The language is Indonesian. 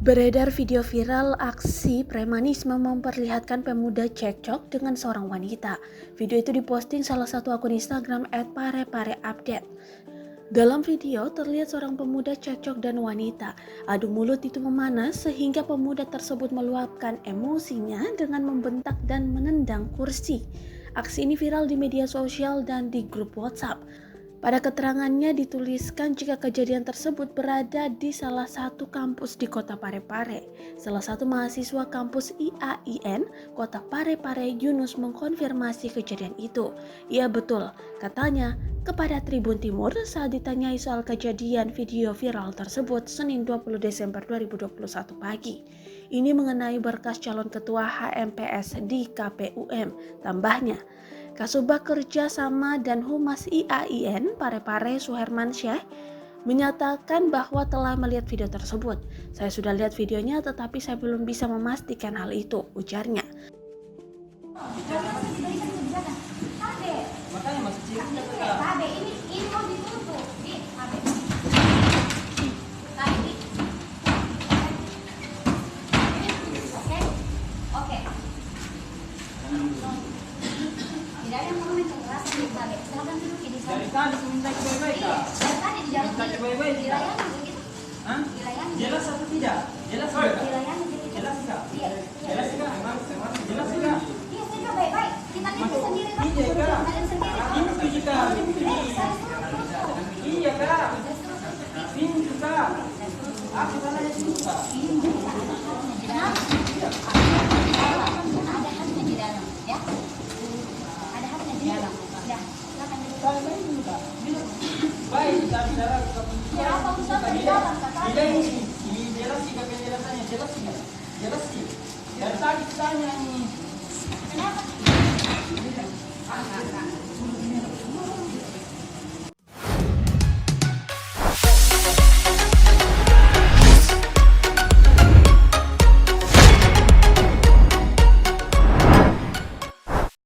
Beredar video viral aksi premanisme memperlihatkan pemuda cekcok dengan seorang wanita. Video itu diposting salah satu akun Instagram @parepareupdate. Dalam video terlihat seorang pemuda cekcok dan wanita. Adu mulut itu memanas sehingga pemuda tersebut meluapkan emosinya dengan membentak dan menendang kursi. Aksi ini viral di media sosial dan di grup WhatsApp. Pada keterangannya dituliskan jika kejadian tersebut berada di salah satu kampus di Kota Parepare. Salah satu mahasiswa kampus IAIN Kota Parepare, Yunus, mengkonfirmasi kejadian itu. Iya betul, katanya kepada Tribun Timur saat ditanyai soal kejadian video viral tersebut Senin 20 Desember 2021 pagi. Ini mengenai berkas calon ketua HMPS di KPUM. Tambahnya, Kasubag Kerja Sama dan Humas IAIN Parepare Suhermansyah menyatakan bahwa telah melihat video tersebut. Saya sudah lihat videonya tetapi saya belum bisa memastikan hal itu, ujarnya. Ini mau ditutup. Oke. Tidak ada yang mau menceritakan di Babe. Silakan duduk di sana. Dari tadi minta baik-baik kak. Dari tadi di jalan Minta baik-baik. dilayani begitu. Hah? Dilayani. Jelas atau tidak? Jelas tidak? Dilayani begitu. Jelas tidak? Iya. Jelas tidak? Jelas tidak? Iya, saya juga baik-baik. Kita lihat sendiri kan. Iya kak. Kalian sendiri kan. Pintu kak. Saya suruh. Iya kak. Saya suruh. Pintu kak. Aku salahnya pintu kak. Kenapa? Ada haknya di dalam, ya. Ada haknya di dalam. Ya, silakan duduk. Saya main pintu kak. Baik, kita bicara ke Ya, apa usaha di dalam, kata? Tidak ini jelas sih kak penjelasannya. Jelas sih. Jelas sih. Dari tadi tanya nih. Kenapa?